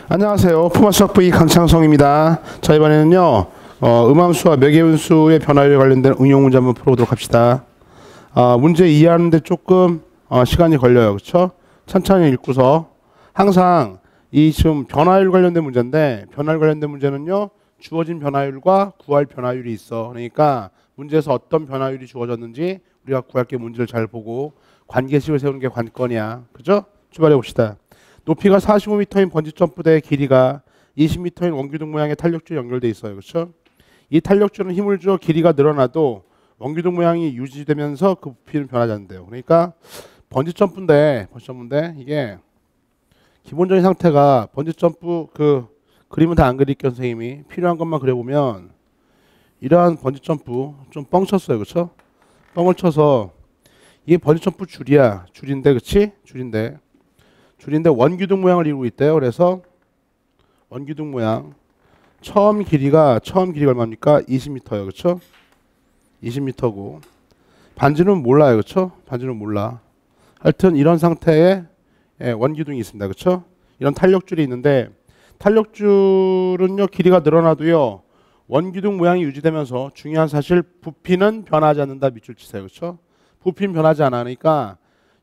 안녕하세요. 푸마수학 V 강창성입니다. 자, 이번에는요, 음함수와 매개분수의 변화율에 관련된 응용 문제 한번 풀어보도록 합시다. 문제 이해하는데 조금 시간이 걸려요. 그렇죠? 천천히 읽고서 항상 이 지금 변화율 관련된 문제인데, 변화율 관련된 문제는요, 주어진 변화율과 구할 변화율이 있어. 그러니까 문제에서 어떤 변화율이 주어졌는지 우리가 구할 게 문제를 잘 보고 관계식을 세우는 게 관건이야. 그죠? 출발해 봅시다. 높이가 45m인 번지점프대의 길이가 20m인 원기둥 모양의 탄력줄이 연결돼 있어요. 그렇죠? 이 탄력줄은 힘을 줘 길이가 늘어나도 원기둥 모양이 유지되면서 그 부피는 변하지 않는데요. 그러니까 번지점프인데 이게 기본적인 상태가 번지점프 그 그림은 다 안 그릴게요. 선생님이 필요한 것만 그려보면 이러한 번지점프 좀 뻥 쳤어요. 그렇죠? 뻥을 쳐서 이게 번지점프 줄인데 그치? 줄인데 원기둥 모양을 이루고 있대요. 그래서 원기둥 모양 처음 길이가 얼마입니까? 20m예요. 그렇죠? 20m고 반지는 몰라요. 그렇죠? 반지는 몰라. 하여튼 이런 상태의 원기둥이 있습니다. 그렇죠? 이런 탄력줄이 있는데 탄력줄은요 길이가 늘어나도요 원기둥 모양이 유지되면서 중요한 사실 부피는 변하지 않는다. 밑줄 치세요. 그렇죠? 부피는 변하지 않아. 그러니까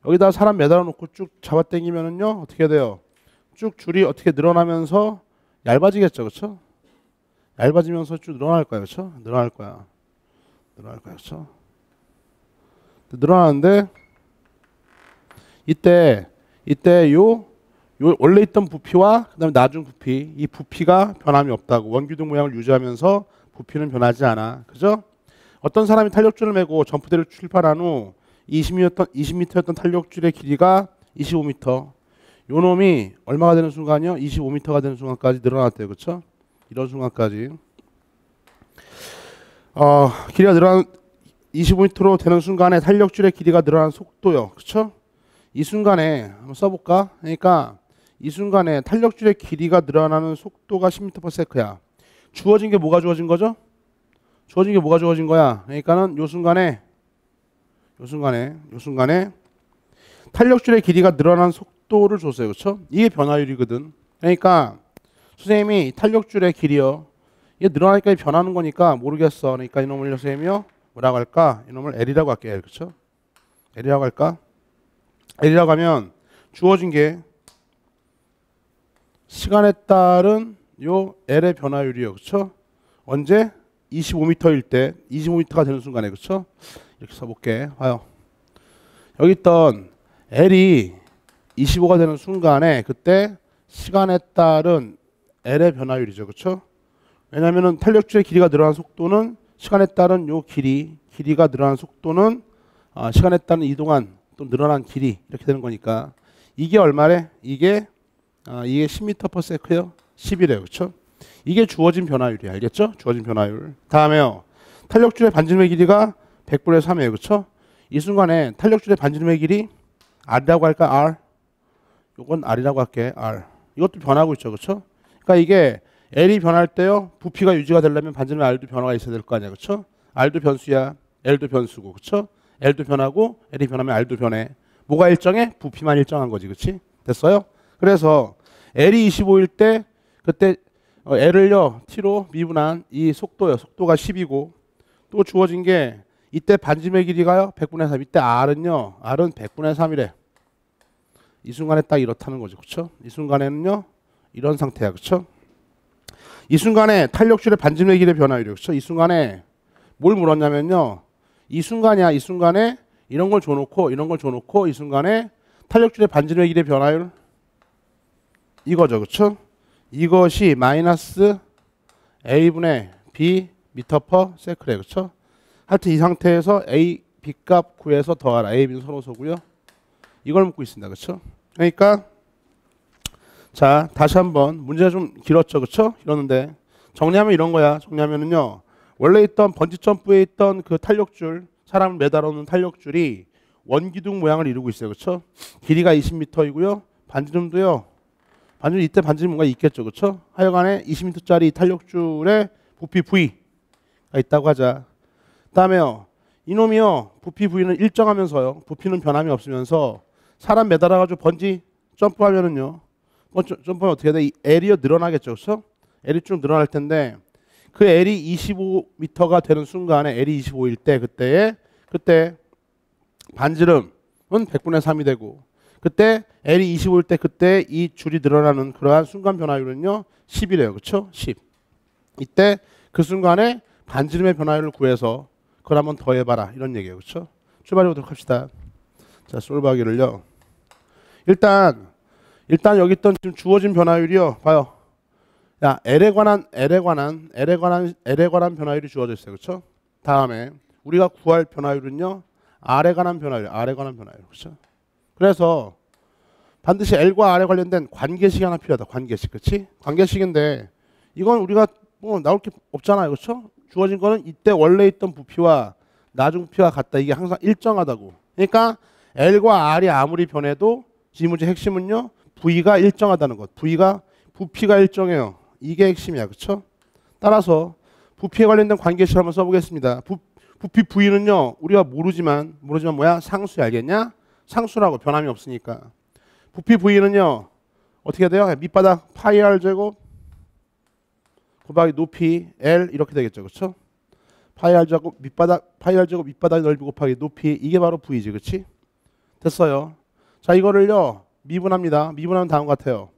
여기다 사람 매달아 놓고 쭉 잡아 당기면은요 어떻게 돼요? 쭉 줄이 어떻게 늘어나면서 얇아지겠죠. 그렇죠? 얇아지면서 쭉 늘어날 거야. 그렇죠? 늘어날 거야. 그렇죠? 늘어나는데 이때 요 원래 있던 부피와 그다음에 나중 부피, 이 부피가 변함이 없다고. 원기둥 모양을 유지하면서 부피는 변하지 않아. 그죠? 어떤 사람이 탄력줄을 메고 점프대를 출발한 후 20m였던 탄력줄의 길이가 25m. 요 놈이 얼마가 되는 순간이요? 25m가 되는 순간까지 늘어났대요. 그렇죠? 이런 순간까지. 길이가 늘어난 25m로 되는 순간에 탄력줄의 길이가 늘어난 속도요. 그렇죠? 이 순간에 한번 써볼까? 그러니까 이 순간에 탄력줄의 길이가 늘어나는 속도가 10m/s야. 주어진 게 뭐가 주어진 거죠? 주어진 게 뭐가 주어진 거야? 그러니까는 요 순간에 탄력줄의 길이가 늘어난 속도를 줬어요. 그렇죠? 이게 변화율이거든. 그러니까 선생님이 탄력줄의 길이요. 이게 늘어나니까 변하는 거니까 모르겠어. 그러니까 이놈을 선생님이요. 뭐라고 할까? 이놈을 L이라고 할게요. L. 그렇죠? L이라고 할까? L이라고 하면 주어진 게 시간에 따른 요 L의 변화율이요. 그렇죠? 언제? 25m일 때 25m가 되는 순간에. 그렇죠? 이렇게 써볼게. 봐요. 여기 있던 L이 25가 되는 순간에 그때 시간에 따른 L의 변화율이죠. 그렇죠? 왜냐하면 탄력줄의 길이가 늘어난 속도는 시간에 따른 요 길이가 늘어난 속도는 시간에 따른 이동한 또 늘어난 길이 이렇게 되는 거니까 이게 얼마래? 이게 10m/s요. 10이래요. 그렇죠? 이게 주어진 변화율이야. 알겠죠? 주어진 변화율. 다음에요. 탄력줄의 반지름의 길이가 100분의 3이에요. 그렇죠? 이 순간에 탄력줄의 반지름의 길이 R이라고 할까? R. 요건 R이라고 할게. R. 이것도 변하고 있죠. 그렇죠? 그러니까 이게 L이 변할 때요. 부피가 유지가 되려면 반지름의 R도 변화가 있어야 될 거 아니야. 그렇죠? R도 변수야. L도 변수고. 그렇죠? L도 변하고 L이 변하면 R도 변해. 뭐가 일정해? 부피만 일정한 거지. 그렇지? 됐어요? 그래서 L이 25일 때 그때 L을요. T로 미분한 이 속도요. 속도가 10이고 또 주어진 게 이때 반지름의 길이가요. 100분의 3. 이때 R은 100분의 3이래. 이 순간에 딱 이렇다는 거죠. 그렇죠? 이 순간에는요. 이런 상태야. 그렇죠? 이 순간에 탄력줄의 반지름의 길이의 변화율이요. 그렇죠? 이 순간에 뭘 물었냐면요. 이 순간이야. 이 순간에 이런 걸 줘놓고 이 순간에 탄력줄의 반지름의 길이의 변화율 이거죠. 그렇죠? 이것이 마이너스 A분의 B m/s래. 그렇죠? 하여튼 이 상태에서 A, B 값 구해서 더하라. A, B는 서로서고요. 이걸 묻고 있습니다. 그렇죠? 그러니까 자 다시 한번 문제가 좀 길었죠. 그렇죠? 이러는데 정리하면 이런 거야. 정리하면은요. 원래 있던 번지점프에 있던 그 탄력줄, 사람을 매달아 놓는 탄력줄이 원기둥 모양을 이루고 있어요. 그렇죠? 길이가 20m이고요. 반지름도요. 반지름 이때 반지름 뭔가 있겠죠. 그렇죠? 하여간에 20m짜리 탄력줄에 부피 V가 있다고 하자. 그다음에요. 이놈이요. 부피 V는 일정하면서요. 부피는 변함이 없으면서 사람 매달아 가지고 번지 점프하면은요. 점프하면 어떻게 돼? 이 L이 늘어나겠죠. 그렇죠? L이 쭉 늘어날 텐데 그 L이 25m가 되는 순간에 L이 25일 때 그때 반지름은 100분의 3이 되고 그때 L이 25일 때 그때 이 줄이 늘어나는 그러한 순간 변화율은요 10이래요. 그렇죠? 10. 이때 그 순간에 반지름의 변화율을 구해서 그걸 한번 더해봐라 이런 얘기예요. 그렇죠? 출발해 보도록 합시다. 자, 솔브하기를요. 일단 여기 있던 지금 주어진 변화율이요. 봐요. 야, L에 관한 변화율이 주어져 있어요. 그렇죠? 다음에 우리가 구할 변화율은요. R에 관한 변화율. 그렇죠? 그래서 반드시 L과 R에 관련된 관계식이 하나 필요하다. 관계식. 그렇지? 관계식인데 이건 우리가 뭐 나올 게 없잖아요. 그렇죠? 주어진 거는 이때 원래 있던 부피와 나중 부피가 같다. 이게 항상 일정하다고. 그러니까 L과 R이 아무리 변해도 이 문제 핵심은요. V가 일정하다는 것. 부피가 일정해요. 이게 핵심이야. 그렇죠? 따라서 부피에 관련된 관계식을 한번 써보겠습니다. 부피 V는요. 우리가 모르지만 뭐야? 상수 알겠냐? 상수라고 변함이 없으니까. 부피 V는요. 어떻게 돼요? 밑바닥 파이 R 제곱 곱하기 높이 L 이렇게 되겠죠. 그렇죠? 파이 R 제곱 밑바닥 넓이 곱하기 높이 이게 바로 V지. 그렇지? 됐어요. 자, 이거를요. 미분합니다. 미분하면 다음과 같아요.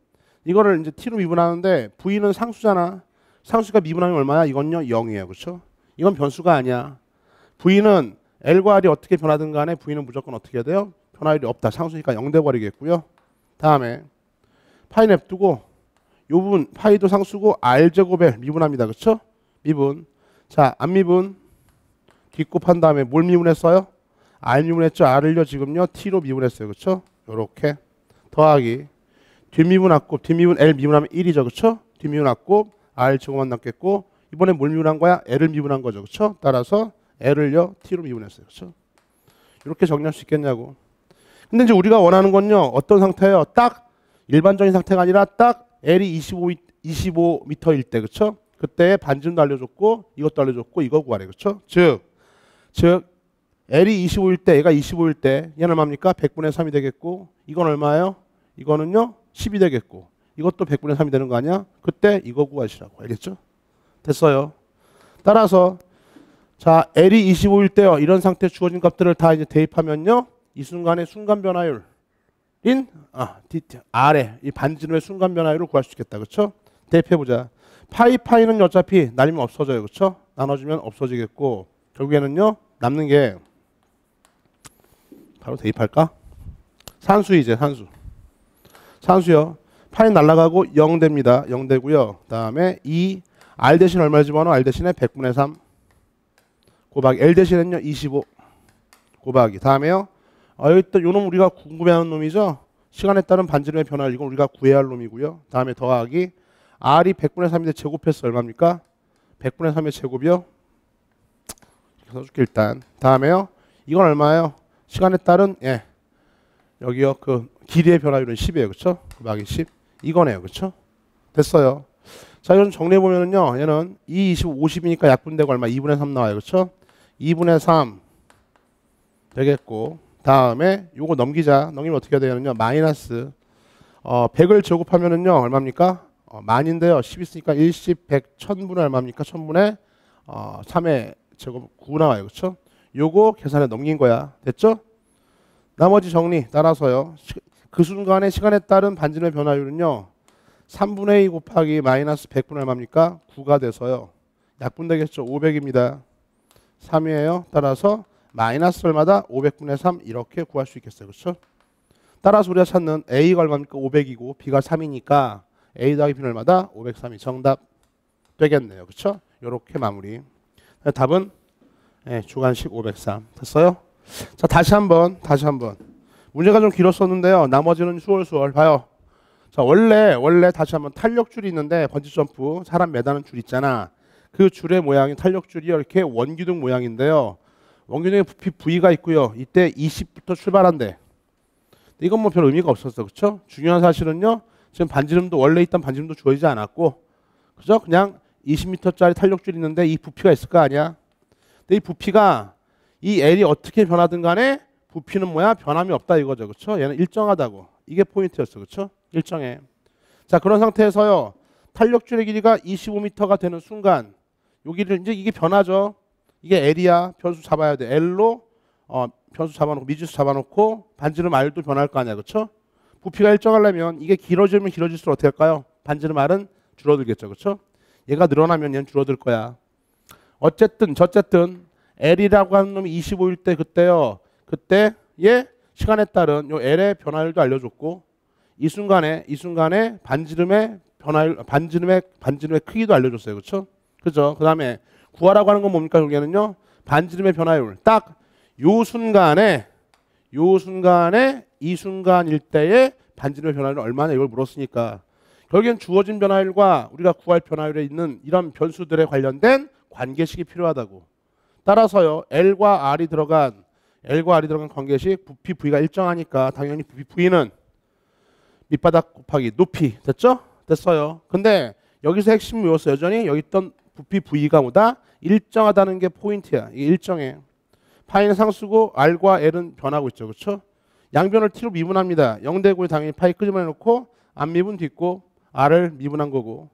이거를 이제 T로 미분하는데 V는 상수잖아. 상수가 미분하면 얼마야? 이건요 0이에요. 그렇죠? 이건 변수가 아니야. V는 L과 R이 어떻게 변하든 간에 V는 무조건 어떻게 해야 돼요? 변화율이 없다. 상수니까 0 돼버리겠고요. 다음에 파이 냅두고 요 부분 파이도 상수고 R제곱에 미분합니다. 그렇죠? 미분. 자, 안 미분 뒷곱한 다음에 뭘 미분했어요? R 미분했죠. R을요 지금요 T로 미분했어요. 그렇죠? 요렇게 더하기 뒷미분 합곱 뒷미분 L 미분하면 1이죠. 그렇죠? 뒷미분 합곱 R 제곱만 남겠고 이번에 뭘 미분한 거야? L을 미분한 거죠. 그렇죠? 따라서 L을요 T로 미분했어요. 그렇죠? 이렇게 정리할 수 있겠냐고. 근데 이제 우리가 원하는 건요. 어떤 상태예요? 딱 일반적인 상태가 아니라 딱 L이 25m일 때. 그렇죠? 그때 반지름도 알려줬고 이것도 알려줬고 이거 구하래. 그렇죠? 즉 L이 25일 때 얘가 25일 때 얘는 얼마입니까? 100분의 3이 되겠고 이건 얼마예요? 이거는요 10이 되겠고 이것도 100분의 3이 되는 거 아니야? 그때 이거 구하시라고. 알겠죠? 됐어요. 따라서 자 L이 25일 때요. 이런 상태 주어진 값들을 다 이제 대입하면요. 이 순간의 순간 변화율인 R의 이 반지름의 순간 변화율을 구할 수 있겠다. 그렇죠? 대입해보자. 파이는 어차피 나뉘면 없어져요. 그렇죠? 나눠주면 없어지겠고 결국에는요. 남는 게 바로 대입할까? 산수이제 산수요. 파이 날라가고 0 됩니다. 0 되고요. 다음에 이 R 대신 얼마 집어넣어? R 대신에 100분의 3 곱하기 L 대신은요 25 곱하기 다음에요. 여기 또 요놈 우리가 궁금해하는 놈이죠. 시간에 따른 반지름의 변화를 이건 우리가 구해야 할 놈이고요. 다음에 더하기 R이 100분의 3인데 제곱해서 얼마입니까? 100분의 3의 제곱이요. 이렇게 써줄게 일단. 다음에요. 이건 얼마예요? 시간에 따른 여기요 그 길이의 변화율은 10이에요. 그렇죠? 곱하기 10 이거네요. 그렇죠? 됐어요. 자 이건 정리해 보면은요. 얘는 2, 20, 50이니까 약분되고 얼마? 2분의 3 나와요. 그렇죠? 2분의 3 되겠고 다음에 요거 넘기면 어떻게 해야 되냐면요. 마이너스 100을 제곱하면은요. 얼마입니까? 만인데요. 10 있으니까 10, 100, 1000분의 얼마입니까? 1000분의 3의 제곱 9 나와요. 그렇죠? 요거 계산에 넘긴 거야. 됐죠? 나머지 정리 따라서요. 그 순간의 시간에 따른 반지름의 변화율은요. 3분의 2 곱하기 마이너스 100분의 얼마입니까? 9가 돼서요. 약분되겠죠? 500입니다. 3이에요. 따라서 마이너스 얼마다? 500분의 3 이렇게 구할 수 있겠어요. 그렇죠? 따라서 우리가 찾는 A가 얼마입니까? 500이고 B가 3이니까 A 더하기 B는 얼마다? 503이 정답 되겠네요. 그렇죠? 이렇게 마무리. 답은 주관식 503 됐어요? 자 다시 한번 문제가 좀 길었었는데요. 나머지는 수월 봐요. 자 원래 다시 한번 탄력줄이 있는데 번지점프 사람 매다는 줄 있잖아. 그 줄의 모양이 탄력줄이 이렇게 원기둥 모양인데요. 원기둥에 부피 V가 있고요. 이때 20부터 출발한대. 이건 뭐 별 의미가 없었어. 그렇죠? 중요한 사실은요. 지금 반지름도 원래 있던 반지름도 주어지지 않았고 그죠? 그냥 20m짜리 탄력줄이 있는데 이 부피가 있을 거 아니야. 근데 이 부피가 이 L이 어떻게 변하든 간에 부피는 뭐야? 변함이 없다 이거죠. 그렇죠? 얘는 일정하다고. 이게 포인트였어. 그렇죠? 일정해. 자, 그런 상태에서요. 탄력줄의 길이가 25m가 되는 순간 여기를 이제 이게 변하죠. 이게 L이야. 변수 잡아야 돼. L로 변수 잡아놓고 미지수 잡아놓고 반지름 R도 변할 거 아니야. 그렇죠? 부피가 일정하려면 이게 길어지면 길어질수록 어떻게 할까요? 반지름 R은 줄어들겠죠. 그렇죠? 얘가 늘어나면 얘는 줄어들 거야. 어쨌든 저쨌든 L이라고 하는 놈이 25일 때 그때요. 그때 얘 시간에 따른 요 L의 변화율도 알려줬고 이 순간에 반지름의 변화율 반지름의 크기도 알려줬어요. 그렇죠? 그죠? 그다음에 구하라고 하는 건 뭡니까? 여기는요. 반지름의 변화율. 딱 요 순간에 이 순간일 때의 반지름의 변화율은 얼마냐 이걸 물었으니까 결국엔 주어진 변화율과 우리가 구할 변화율에 있는 이런 변수들에 관련된 관계식이 필요하다고. 따라서요. L과 R이 들어간 관계식 부피 V가 일정하니까 당연히 부피 V는 밑바닥 곱하기 높이 됐죠? 됐어요. 근데 여기서 핵심이 뭐였어? 여전히 여기 있던 부피 V가 뭐다? 일정하다는 게 포인트야. 이게 일정해. 파이는 상수고 R과 L은 변하고 있죠. 그렇죠? 양변을 T로 미분합니다. 0대고에 당연히 파이 끄집어내놓고 앞미분 뒷곱 R을 미분한 거고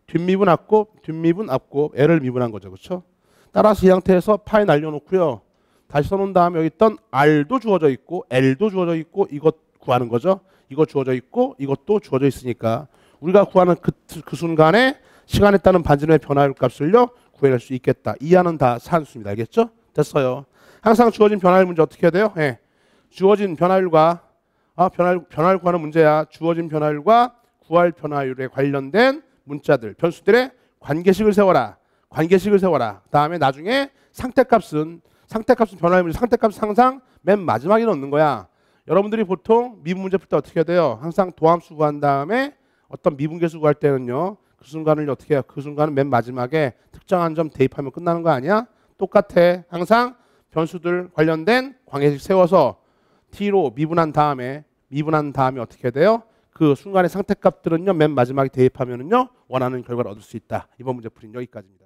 뒷미분 앞곱 L을 미분한 거죠. 그렇죠? 따라서 이 상태에서 파이 날려놓고요. 다시 써놓은 다음에 여기 있던 R도 주어져 있고 L도 주어져 있고 이것 구하는 거죠. 이거 주어져 있고 이것도 주어져 있으니까 우리가 구하는 그 순간에 시간에 따른 반지름의 변화율 값을요 구해낼 수 있겠다. 이하는 다 산수입니다. 알겠죠? 됐어요. 항상 주어진 변화율 문제 어떻게 해야 돼요? 예. 주어진 변화율과 변화율 구하는 문제야. 주어진 변화율과 구할 변화율에 관련된 문자들, 변수들의 관계식을 세워라. 다음에 나중에 상태값은 변화율 문제, 상태값 항상 맨 마지막에 넣는 거야. 여러분들이 보통 미분 문제 풀 때 어떻게 해야 돼요? 항상 도함수 구한 다음에 어떤 미분계수 구할 때는요. 그 순간을 어떻게 해요? 그 순간은 맨 마지막에 특정한 점 대입하면 끝나는 거 아니야? 똑같아. 항상 변수들 관련된 관계식 세워서 T로 미분한 다음에 어떻게 돼요? 그 순간의 상태값들은요. 맨 마지막에 대입하면은요. 원하는 결과를 얻을 수 있다. 이번 문제 풀이는 여기까지입니다.